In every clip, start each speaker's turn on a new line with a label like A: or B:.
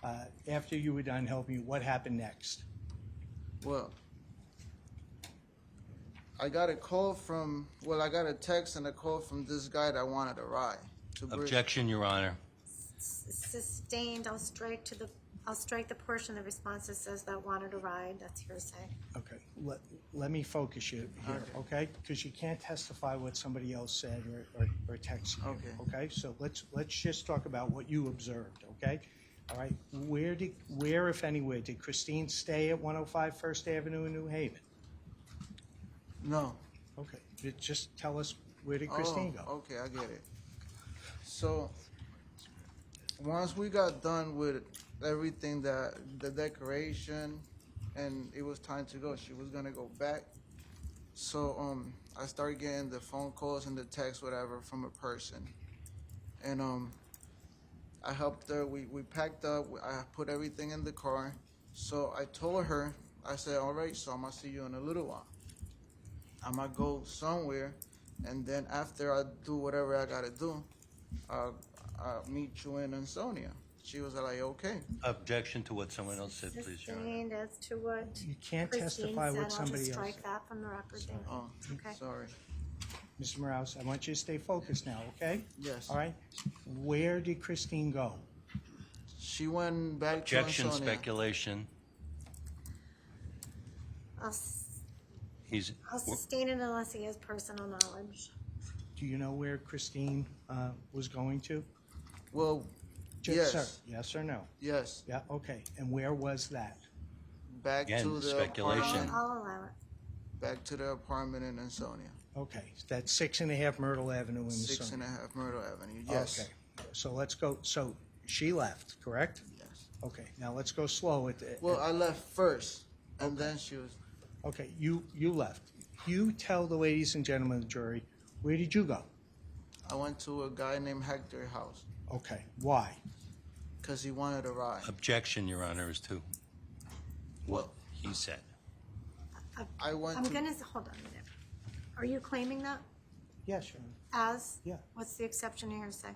A: After you were done helping you, what happened next?
B: Well, I got a text and a call from this guy that wanted a ride to Bridgeport.
C: Objection, Your Honor.
D: Sustained. I'll strike the portion of the response that says that wanted a ride. That's hearsay.
A: Okay, let me focus you here, okay? Because you can't testify what somebody else said or texted you, okay? So let's just talk about what you observed, okay? All right, where, if anywhere, did Christine stay at 105 First Avenue in New Haven?
B: No.
A: Okay, just tell us, where did Christine go?
B: Okay, I get it. So once we got done with everything, the decoration, and it was time to go, she was gonna go back. So I started getting the phone calls and the text, whatever, from a person, and I helped her. We packed up. I put everything in the car. So I told her, I said, all right, so I'm gonna see you in a little while. I'm gonna go somewhere, and then after I do whatever I gotta do, I'll meet you in Ansonia. She was like, okay.
C: Objection to what someone else said, please, Your Honor.
D: Sustained as to what
A: You can't
D: Christine
A: testify
D: said.
A: what somebody
D: I'll just
A: else
D: strike
A: said.
D: that from the record. Thank you.
B: Oh,
D: Okay.
B: sorry.
A: Mr. Morales, I want you to stay focused now, okay?
B: Yes.
A: All right, where did Christine go?
B: She went back
C: Objection,
B: to Ansonia.
C: speculation.
D: I'll
C: He's,
D: sustain it unless he has personal knowledge.
A: Do you know where Christine was going to?
B: Well,
A: Just,
B: yes.
A: sir, yes or no?
B: Yes.
A: Yeah, okay. And where was that?
B: Back
C: Again,
B: to the
C: speculation.
B: apartment.
D: I'll allow it.
B: Back to the apartment in Ansonia.
A: Okay, that's 6.5 Myrtle Avenue in
B: Six and
A: Ansonia.
B: a half Myrtle Avenue. Yes.
A: Okay, so let's go. So she left, correct?
B: Yes.
A: Okay, now let's go slow.
B: Well, I left first, and then she was.
A: Okay, you left. You tell the ladies and gentlemen of the jury, where did you go?
B: I went to a guy named Hector's house
A: Okay, why?
B: because he wanted a ride.
C: objection, Your Honor, as to what he said.
B: I went
D: I'm
B: to.
D: gonna hold on a minute. Are you claiming that
A: Yes, Your Honor.
D: as?
A: Yeah.
D: What's the exception to hearsay?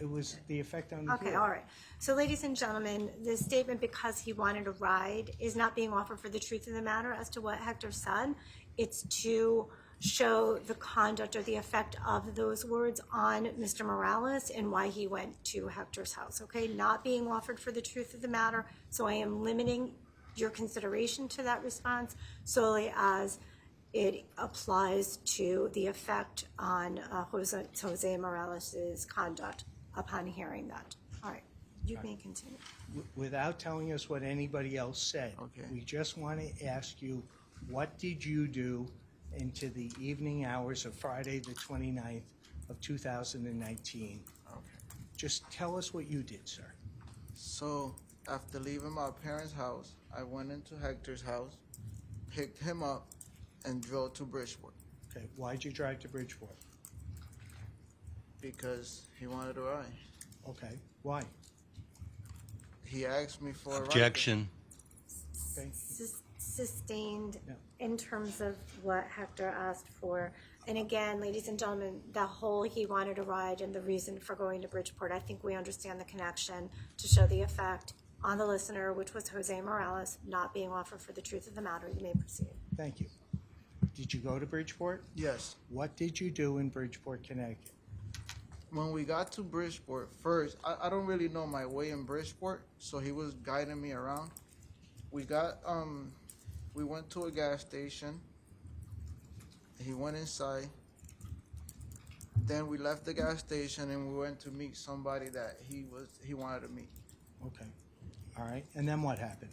A: It was the effect on the
D: Okay,
A: jury.
D: all right. So, ladies and gentlemen, the statement "because he wanted a ride" is not being offered for the truth of the matter as to what Hector said. It's to show the conduct or the effect of those words on Mr. Morales and why he went to Hector's house. Okay, not being offered for the truth of the matter. So I am limiting your consideration to that response solely as it applies to the effect on Jose Morales' conduct upon hearing that. All right, you may continue.
A: Without telling us what anybody else said,
B: Okay.
A: we just want to ask you, what did you do into the evening hours of Friday the 29th of 2019?
B: Okay.
A: Just tell us what you did, sir.
B: So after leaving my parents' house, I went into Hector's house, picked him up, and drove to Bridgeport
A: Okay, why'd you drive to Bridgeport?
B: because he wanted a ride.
A: Okay, why?
B: He asked me for a ride.
C: Objection.
A: Okay,
D: Sustained
A: Yeah.
D: in terms of what Hector asked for. And again, ladies and gentlemen, the whole he wanted a ride and the reason for going to Bridgeport, I think we understand the connection to show the effect on the listener, which was Jose Morales, not being offered for the truth of the matter. You may proceed.
A: thank you. Did you go to Bridgeport?
B: Yes.
A: What did you do in Bridgeport, Connecticut?
B: When we got to Bridgeport, first, I don't really know my way in Bridgeport, so he was guiding me around. We went to a gas station. He went inside. Then we left the gas station and we went to meet somebody that he wanted to meet.
A: Okay, all right, and then what happened?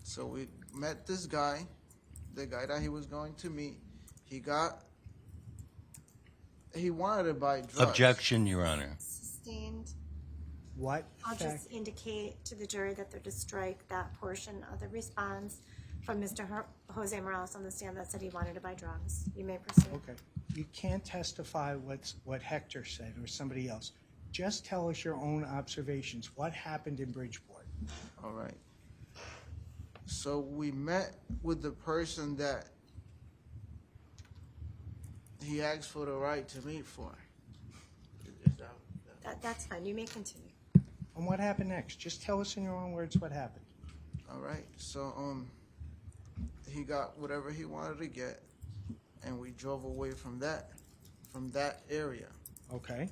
B: So we met this guy, the guy that he was going to meet. He wanted to buy drugs.
C: Objection, Your Honor.
D: Sustained.
A: What
D: I'll
A: fact?
D: just indicate to the jury that they're to strike that portion of the response from Mr. Jose Morales on the stand that said he wanted to buy drugs. You may proceed.
A: Okay, you can't testify what Hector said or somebody else. Just tell us your own observations. What happened in Bridgeport?
B: All right. So we met with the person that he asked for the right to meet for. Is that-
D: That's fine. You may continue.
A: And what happened next? Just tell us in your own words what happened.
B: All right. So he got whatever he wanted to get, and we drove away from that area.
A: Okay.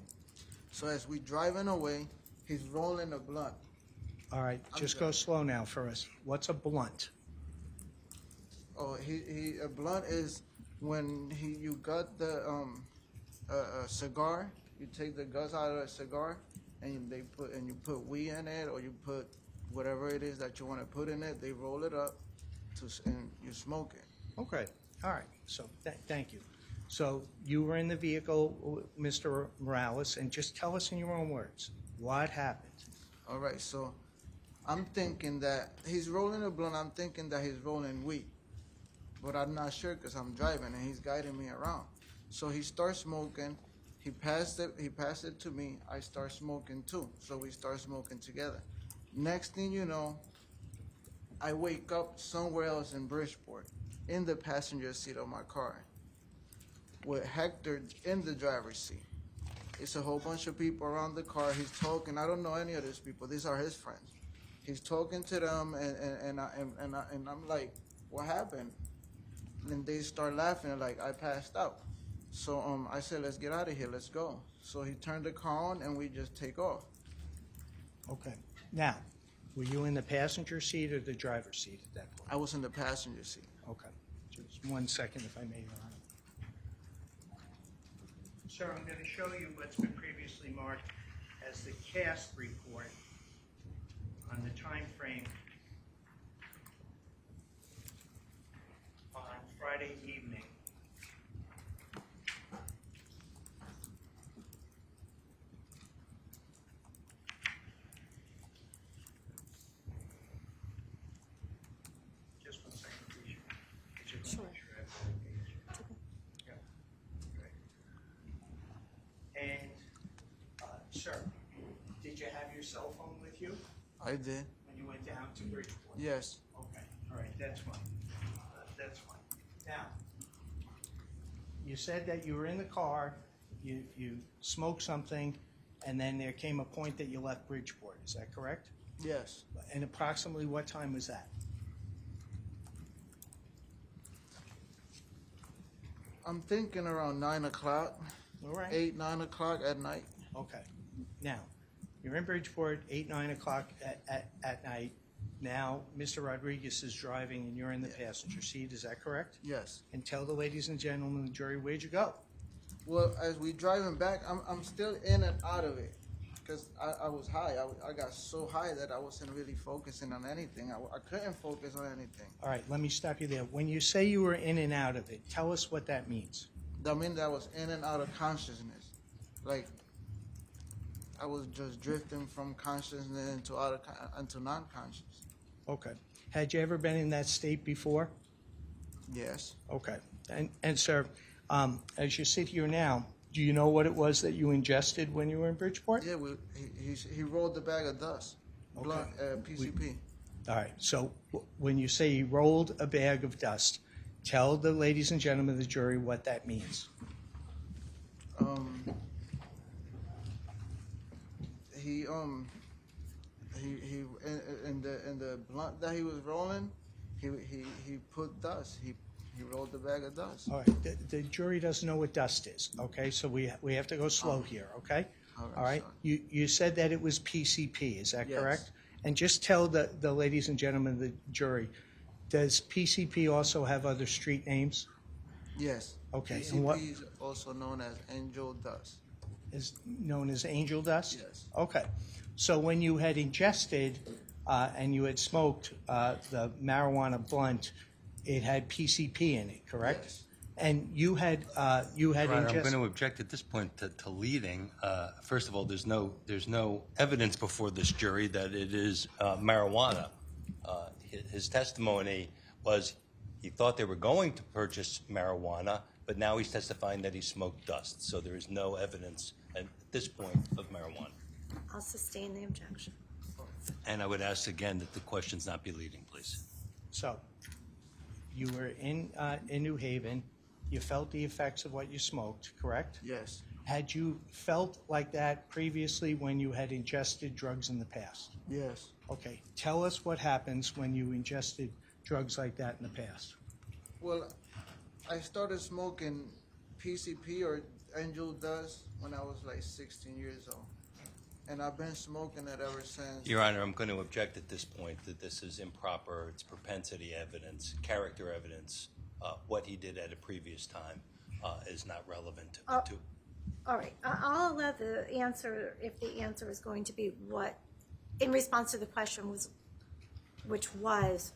B: So as we driving away, he's rolling a blunt.
A: All right. Just go slow now for us. What's a blunt?
B: Oh, a blunt is when you got the a cigar. You take the guts out of a cigar, and you put weed in it, or you put whatever it is that you want to put in it. They roll it up, and you smoke it.
A: Okay. All right. So thank you. So you were in the vehicle, Mr. Morales, and just tell us in your own words what happened.
B: All right. So I'm thinking that he's rolling a blunt. I'm thinking that he's rolling weed, but I'm not sure because I'm driving and he's guiding me around. So he starts smoking. He passed it to me. I start smoking too. So we start smoking together. Next thing you know, I wake up somewhere else in Bridgeport, in the passenger seat of my car, with Hector in the driver's seat. It's a whole bunch of people around the car. He's talking. I don't know any of these people. These are his friends. He's talking to them, and I'm like, what happened? And they start laughing like I passed out. So I said, let's get out of here. Let's go. So he turned the car on, and we just take off.
A: Okay. Now, were you in the passenger seat or the driver's seat at that point?
B: I was in the passenger seat.
A: Okay. Just 1 second, if I may, Your Honor. Sir, I'm going to show you what's been previously marked as the cast report on the time frame on Friday evening. Just 1 second, please. Just wanna make sure I have the right page. Yeah. Great. And, sir, did you have your cell phone with you
B: I did.
A: when you went down to Bridgeport?
B: Yes.
A: Okay, all right, that's fine. That's fine. Now, you said that you were in the car, you smoked something, and then there came a point that you left Bridgeport. Is that correct?
B: Yes.
A: And approximately what time was that?
B: I'm thinking around 9 o'clock,
A: All right.
B: 8, 9 o'clock at night.
A: Okay. Now, you're in Bridgeport, 8, 9 o'clock at night. Now, Mr. Rodriguez is driving and you're in the passenger seat. Is that correct?
B: Yes.
A: And tell the ladies and gentlemen of the jury, where'd you go?
B: Well, as we driving back, I'm still in and out of it because I was high. I got so high that I wasn't really focusing on anything. I couldn't focus on anything.
A: All right, let me stop you there. When you say you were in and out of it, tell us what that means.
B: That means I was in and out of consciousness. Like, I was just drifting from consciousness into non-conscious.
A: Okay. Had you ever been in that state before?
B: Yes.
A: Okay. And sir, as you sit here now, do you know what it was that you ingested when you were in Bridgeport?
B: Yeah, he rolled the bag of dust.
A: Okay.
B: Blunt, PCP.
A: All right. So when you say he rolled a bag of dust, tell the ladies and gentlemen of the jury what that means.
B: He in the blunt that he was rolling, he put dust. He rolled the bag of dust.
A: All right. The jury doesn't know what dust is. Okay. So we have to go slow here. Okay. All right.
B: Sorry.
A: You said that it was PCP. Is that
B: Yes.
A: correct? And just tell the ladies and gentlemen of the jury, does PCP also have other street names?
B: Yes.
A: Okay.
B: PCP
A: And what
B: is also known as angel dust.
A: is known as angel dust?
B: Yes.
A: Okay. So when you had ingested and you had smoked the marijuana blunt, it had PCP in it, correct?
B: Yes.
A: And you had
C: Your Honor, I'm
A: ingested.
C: going to object at this point to leading. First of all, there's no evidence before this jury that it is marijuana. His testimony was he thought they were going to purchase marijuana, but now he's testifying that he smoked dust. So there is no evidence at this point of marijuana.
D: I'll sustain the objection.
C: And I would ask again that the questions not be leading, please.
A: So you were in New Haven. You felt the effects of what you smoked, correct?
B: Yes.
A: Had you felt like that previously when you had ingested drugs in the past?
B: Yes.
A: Okay, tell us what happens when you ingested drugs like that in the past.
B: Well, I started smoking PCP or angel dust when I was like 16 years old. And I've been smoking it ever since.
C: Your Honor, I'm going to object at this point that this is improper. It's propensity evidence, character evidence. What he did at a previous time is not relevant to.
D: All right, I'll allow the answer if the answer is going to be what, in response to the question was, which was,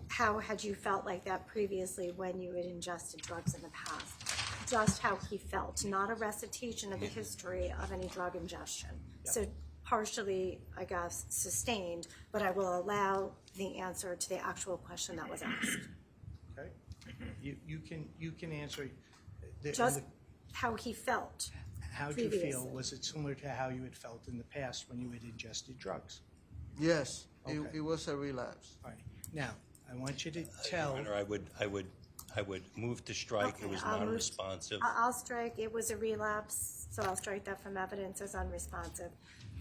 D: how had you felt like that previously when you had ingested drugs in the past? Just how he felt, not a recitation of the history of any drug ingestion. So partially, I guess, sustained, but I will allow the answer to the actual question that was asked.
A: Okay, you can answer.
D: Just how he felt.
A: How did you feel?
D: previously.
A: Was it similar to how you had felt in the past when you had ingested drugs?
B: Yes,
A: Okay.
B: it was a relapse.
A: All right. Now, I want you to
C: Your
A: tell.
C: Honor, I would move to strike.
D: Okay,
C: It was
D: I'll move-
C: non-responsive.
D: I'll strike, it was a relapse, so I'll strike that from evidence as unresponsive.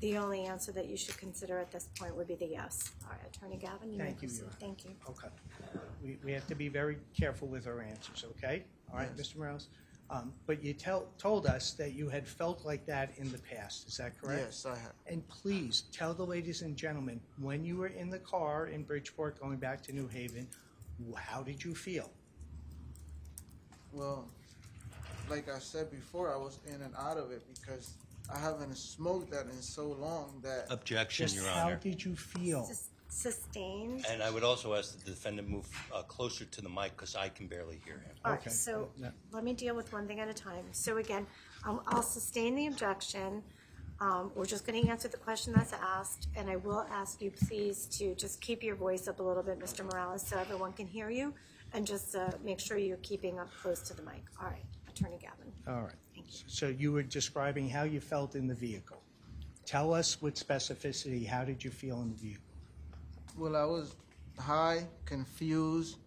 D: The only answer that you should consider at this point would be the yes. All right, Attorney Gavin, you may
A: Thank you,
D: proceed.
A: Your Honor.
D: Thank you.
A: Okay. We have to be very careful with our answers, okay? All right,
B: Yes.
A: Mr. Morales? But you told us that you had felt like that in the past, is that correct?
B: Yes, I have.
A: And please, tell the ladies and gentlemen, when you were in the car in Bridgeport going back to New Haven, how did you feel?
B: Well, like I said before, I was in and out of it because I haven't smoked that in so long that
C: Objection,
A: Just
C: Your
A: how
C: Honor.
A: did you feel?
D: Sustained.
C: And I would also ask the defendant move closer to the mic because I can barely hear him.
D: All right,
A: Okay.
D: so
A: No.
D: let me deal with one thing at a time. So again, I'll sustain the objection. We're just going to answer the question that's asked, and I will ask you please to just keep your voice up a little bit, Mr. Morales, so everyone can hear you, and just make sure you're keeping up close to the mic. All right, Attorney Gavin.
A: All right.
D: Thank you.
A: So you were describing how you felt in the vehicle. Tell us with specificity, how did you feel in the vehicle?
B: well, I was high, confused.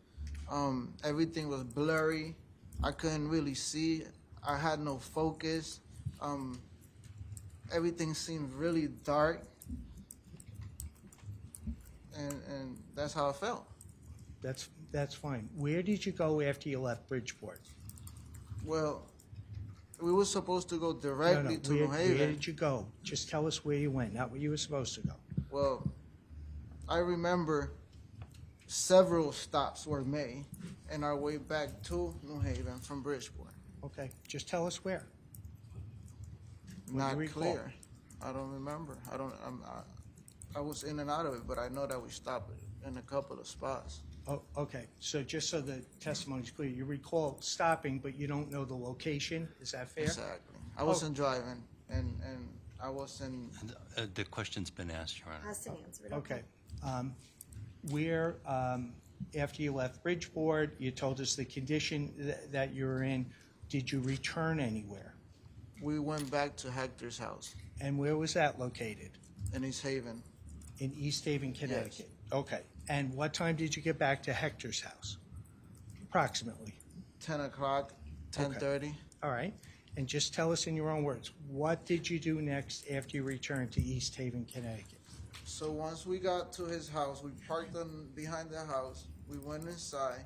B: Everything was blurry. I couldn't really see. I had no focus. Everything seemed really dark, and that's how I felt.
A: That's fine. Where did you go after you left Bridgeport?
B: Well, we were supposed to go directly to New
A: Where
B: Haven.
A: did you go? Just tell us where you went, not where you were supposed to go.
B: Well, I remember several stops were made in our way back to New Haven from Bridgeport.
A: Okay, just tell us where. What do
B: Not
A: you recall?
B: clear. I don't remember. I was in and out of it, but I know that we stopped in a couple of spots.
A: Oh, okay, so just so the testimony's clear, you recall stopping, but you don't know the location, is that fair?
B: Exactly. I wasn't driving, and I wasn't.
C: The question's been asked, Your Honor.
D: Has to answer it.
A: Okay. Where, after you left Bridgeport, you told us the condition that you were in, did you return anywhere?
B: We went back to Hector's house
A: And where was that located?
B: in East Haven.
A: In East Haven, Connecticut? Okay. And what time did you get back to Hector's house? Approximately.
B: 10 o'clock, 10:30.
A: All right. And just tell us in your own words, what did you do next after you returned to East Haven, Connecticut?
B: So once we got to his house, we parked behind the house. We went inside.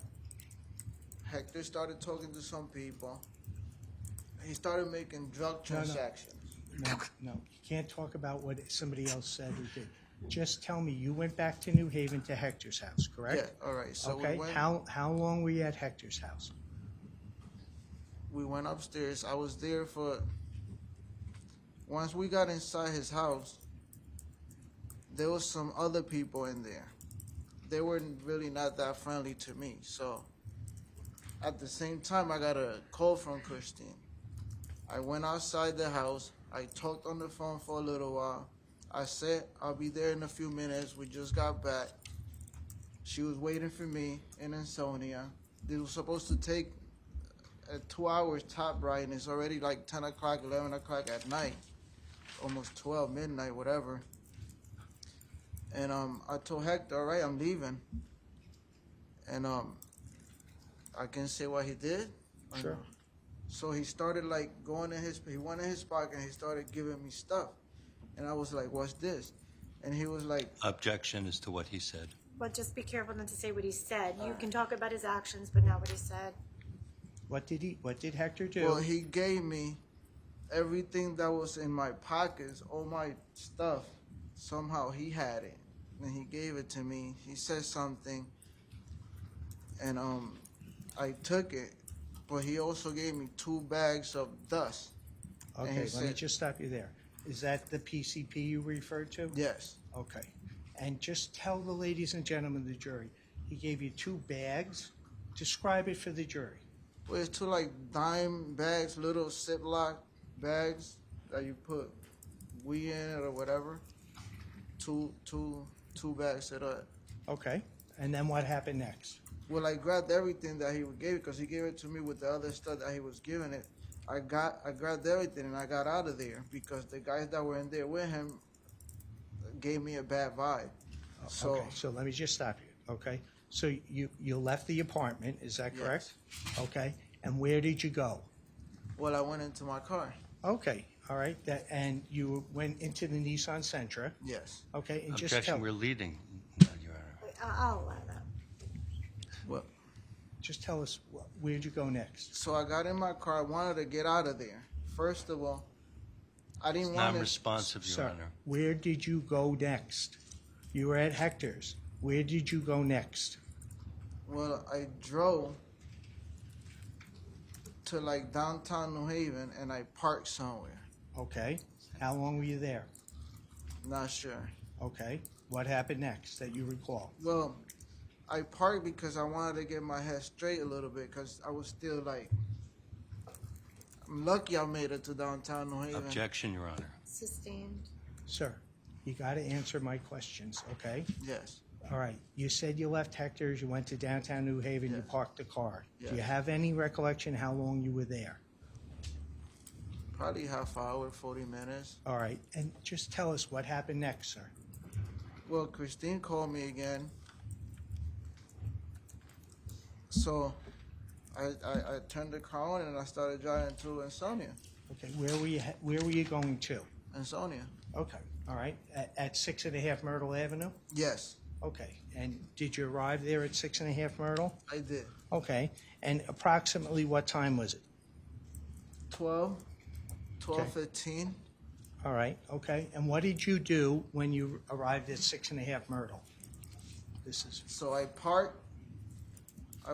B: Hector started talking to some people. He started making drug transactions.
A: No, you can't talk about what somebody else said or did. Just tell me, you went back to New Haven to Hector's house, correct?
B: Yeah, all right. So
A: Okay,
B: we went.
A: how long were you at Hector's house?
B: We went upstairs. I was there for. Once we got inside his house, there was some other people in there. They were really not that friendly to me. So, at the same time, I got a call from Christine. I went outside the house. I talked on the phone for a little while. I said, I'll be there in a few minutes. We just got back. She was waiting for me in Ansonia. It was supposed to take 2 hours top right, and it's already like 10 o'clock, 11 o'clock at night. Almost 12, midnight, whatever. And I told Hector, all right, I'm leaving. And I can say what he did? Or
A: Sure.
B: no? So he started like he went in his pocket and he started giving me stuff. And I was like, what's this? And he was like,
C: Objection as to what he said.
D: But just be careful not to say what he said. You can talk about his actions, but not what he said.
A: What did Hector do?
B: well, he gave me everything that was in my pockets, all my stuff. Somehow he had it. And he gave it to me. He said something. And I took it. But he also gave me 2 bags of dust.
A: Okay,
B: and he
A: let me
B: said-
A: just stop you there. Is that the PCP you referred to?
B: Yes.
A: Okay. And just tell the ladies and gentlemen of the jury, he gave you 2 bags. Describe it for the jury.
B: Well, it's 2 like dime bags, little Ziploc bags that you put weed in it or whatever. Two bags of that.
A: Okay. And then what happened next?
B: Well, I grabbed everything that he gave because he gave it to me with the other stuff that he was giving it. I grabbed everything and I got out of there because the guys that were in there with him gave me a bad vibe. So
A: Okay, so let me just stop you, okay? So you left the apartment, is that correct? Okay, and where did you go?
B: well, I went into my car.
A: Okay, all right, and you went into the Nissan Sentra,
B: Yes.
A: okay, and just
C: Objection,
A: tell,
C: we're leading, Your Honor.
D: I'll allow that.
B: Well,
A: just tell us, where'd you go next?
B: so I got in my car. I wanted to get out of there. First of all, I didn't want to.
C: Non-responsive, Your
A: Sir,
C: Honor.
A: where did you go next? You were at Hector's. Where did you go next?
B: Well, I drove to like downtown New Haven and I parked somewhere.
A: Okay, how long were you there?
B: Not sure.
A: Okay, what happened next that you recall?
B: Well, I parked because I wanted to get my head straight a little bit because I was still like, I'm lucky I made it to downtown New Haven.
C: Objection, Your Honor.
D: Sustained.
A: Sir, you got to answer my questions, okay?
B: Yes.
A: All right, you said you left Hector's, you went to downtown New Haven, you
B: Yes.
A: parked the car. Do you
B: Yes.
A: have any recollection how long you were there?
B: Probably half hour, 40 minutes.
A: All right, and just tell us what happened next, sir.
B: Well, Christine called me again. So I turned the car on and I started driving to Ansonia.
A: Okay, where were you going to?
B: Ansonia.
A: Okay, all right, at 6.5 Myrtle Avenue?
B: Yes,
A: Okay, and did you arrive there at 6.5 Myrtle?
B: I did.
A: Okay, and approximately what time was it?
B: 12:15.
A: All right, okay, and what did you do when you arrived at 6.5 Myrtle? This is,
B: So I parked. I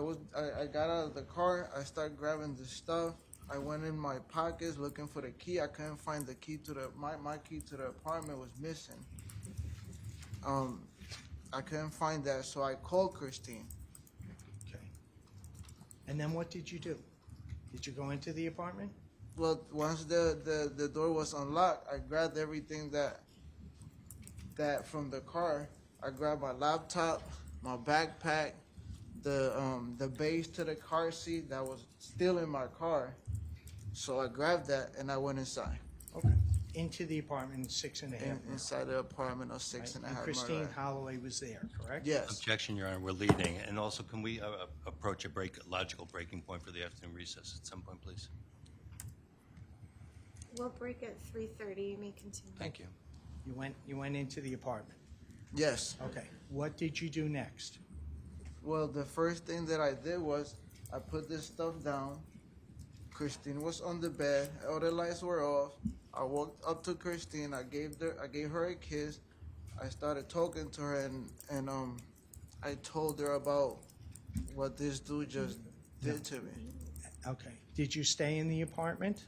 B: got out of the car. I started grabbing the stuff. I went in my pockets looking for the key. I couldn't find the key to my key to the apartment was missing. I couldn't find that, so I called Christine.
A: okay. And then what did you do? Did you go into the apartment?
B: Well, once the door was unlocked, I grabbed everything that from the car. I grabbed my laptop, my backpack, the base to the car seat that was still in my car. So I grabbed that and I went inside.
A: Okay. Into the apartment at 6.5 Myrtle.
B: Inside the apartment of six and a
A: And
B: half.
A: Christine
B: Murder.
A: Holloway was there, correct?
B: Yes.
C: Objection, Your Honor, we're leading. And also, can we approach a logical breaking point for the afternoon recess at some point, please?
D: We'll break at 3:30. You may continue.
C: Thank you.
A: You went into the apartment.
B: Yes.
A: Okay. What did you do next?
B: Well, the first thing that I did was I put this stuff down. Christine was on the bed. All the lights were off. I walked up to Christine. I gave her a kiss. I started talking to her and I told her about what this dude just did to me.
A: Okay. Did you stay in the apartment?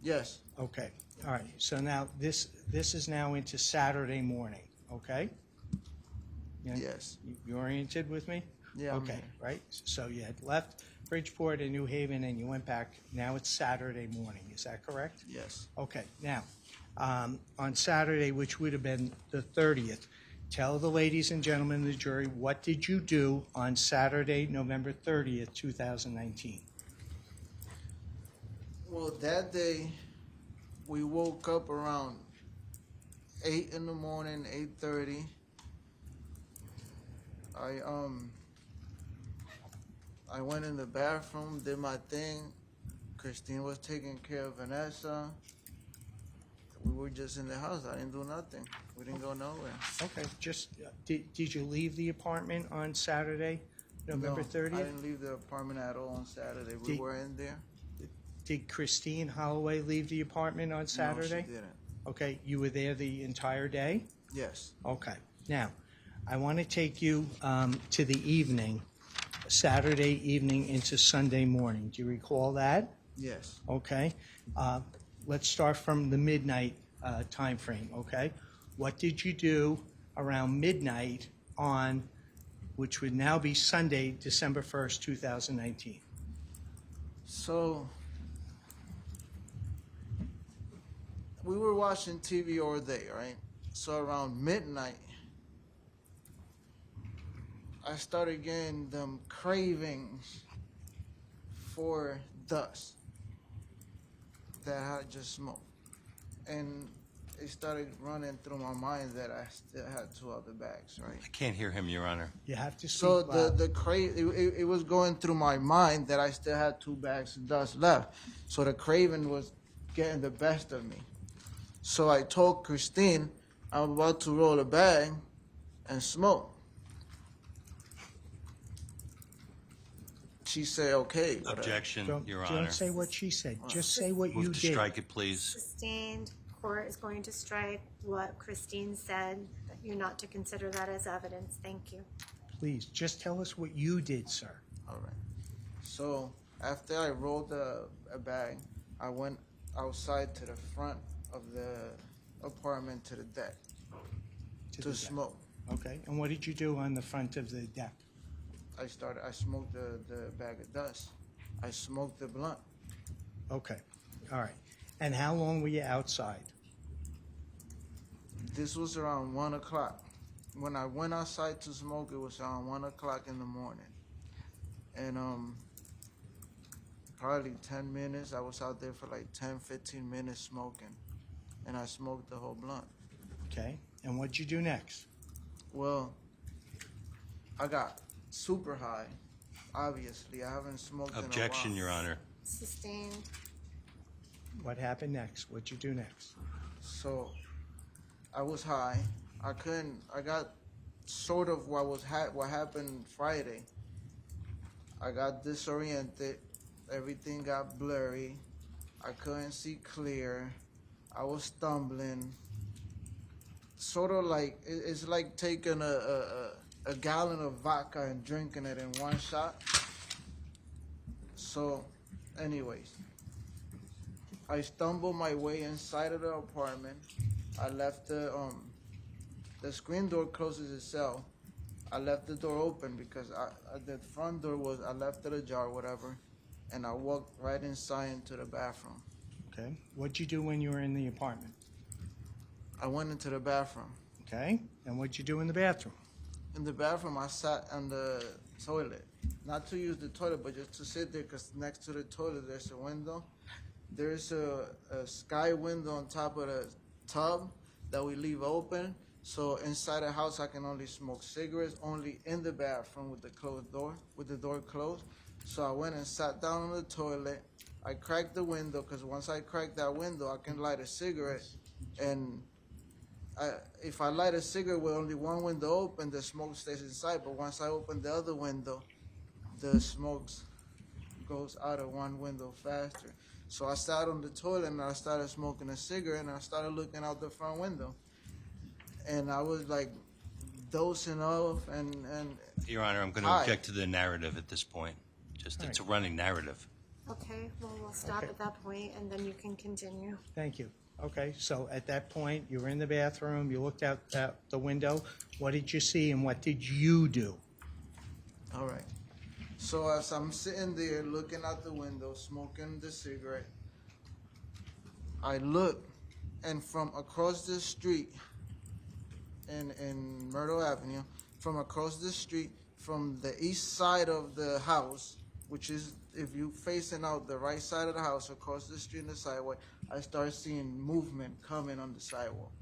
B: Yes.
A: Okay. All right. So now this is now into Saturday morning. Okay.
B: Yes.
A: You oriented with me?
B: Yeah. I'm
A: Okay.
B: here.
A: Right. So you had left Bridgeport and New Haven, and you went back. Now it's Saturday morning. Is that correct?
B: Yes.
A: Okay. Now, on Saturday, which would have been the 30th, tell the ladies and gentlemen of the jury, what did you do on Saturday, November 30th, 2019?
B: Well, that day we woke up around 8 in the morning, 8:30. I went in the bathroom, did my thing, Christine was taking care of Vanessa. We were just in the house. I didn't do nothing. We didn't go nowhere.
A: Okay, just, did you leave the apartment on Saturday, November
B: No,
A: 30th?
B: I didn't leave the apartment at all on Saturday. We
A: Did-
B: were in there.
A: Did Christine Holloway leave the apartment on Saturday?
B: No, she didn't.
A: Okay, you were there the entire day?
B: Yes.
A: Okay. Now, I want to take you to the evening, Saturday evening into Sunday morning. Do you recall that?
B: Yes.
A: Okay. Let's start from the midnight time frame, okay? What did you do around midnight on, which would now be Sunday, December 1st, 2019?
B: So we were watching TV all day, right? So around midnight, I started getting them cravings for dust that I just smoked. And it started running through my mind that I still had 2 other bags, right?
C: I can't hear him, Your Honor.
A: You have to speak
B: So
A: loud.
B: it was going through my mind that I still had 2 bags of dust left. So the craving was getting the best of me. So I told Christine I'm about to roll a bag and smoke. She said, okay. but,
C: Objection, Your Honor.
A: Don't say what she said. Just say what you
C: Move to
A: did.
C: strike it, please.
D: Sustained. Court is going to strike what Christine said, that you're not to consider that as evidence. Thank you.
A: Please, just tell us what you did, sir.
B: All right. So after I rolled a bag, I went outside to the front of the apartment to the deck
A: To
B: to
A: the deck.
B: smoke.
A: Okay, and what did you do on the front of the deck?
B: I smoked the bag of dust. I smoked the blunt.
A: Okay, all right. And how long were you outside?
B: This was around 1 o'clock. When I went outside to smoke, it was around 1 o'clock in the morning. And probably 10 minutes. I was out there for like 10, 15 minutes smoking. And I smoked the whole blunt.
A: Okay, and what'd you do next?
B: Well, I got super high. Obviously, I haven't smoked
C: Objection,
B: in a
C: Your
B: while.
C: Honor.
D: Sustained.
A: What happened next? What'd you do next?
B: So I was high. I got sort of what happened Friday. I got disoriented. Everything got blurry. I couldn't see clear. I was stumbling. Sort of like, it's like taking a gallon of vodka and drinking it in one shot. So, anyways, I stumbled my way inside of the apartment. I left the screen door closes itself. I left the door open because the front door I left it ajar, whatever, and I walked right inside into the bathroom.
A: Okay, what'd you do when you were in the apartment?
B: I went into the bathroom.
A: Okay, and what'd you do in the bathroom?
B: In the bathroom, I sat on the toilet. Not to use the toilet, but just to sit there because next to the toilet there's a window. There's a sky window on top of the tub that we leave open. So inside the house, I can only smoke cigarettes, only in the bathroom with the door closed. So I went and sat down on the toilet. I cracked the window because once I crack that window, I can light a cigarette. And if I light a cigarette with only one window open, the smoke stays inside. But once I open the other window, the smoke goes out of one window faster. So I sat on the toilet and I started smoking a cigarette and I started looking out the front window. And I was like dozing off and
C: Your Honor, I'm going to
B: Hi.
C: object to the narrative at this point. Just, it's a running narrative.
D: Okay, well, we'll stop
A: Okay.
D: at that point and then you can continue.
A: Thank you. Okay, so at that point, you were in the bathroom, you looked out the window. What did you see and what did you do?
B: all right. So as I'm sitting there looking out the window, smoking the cigarette, I look, and from across the street in Myrtle Avenue, from across the street, from the east side of the house, which is, if you facing out the right side of the house, across the street in the sidewalk, I start seeing movement coming on the sidewalk.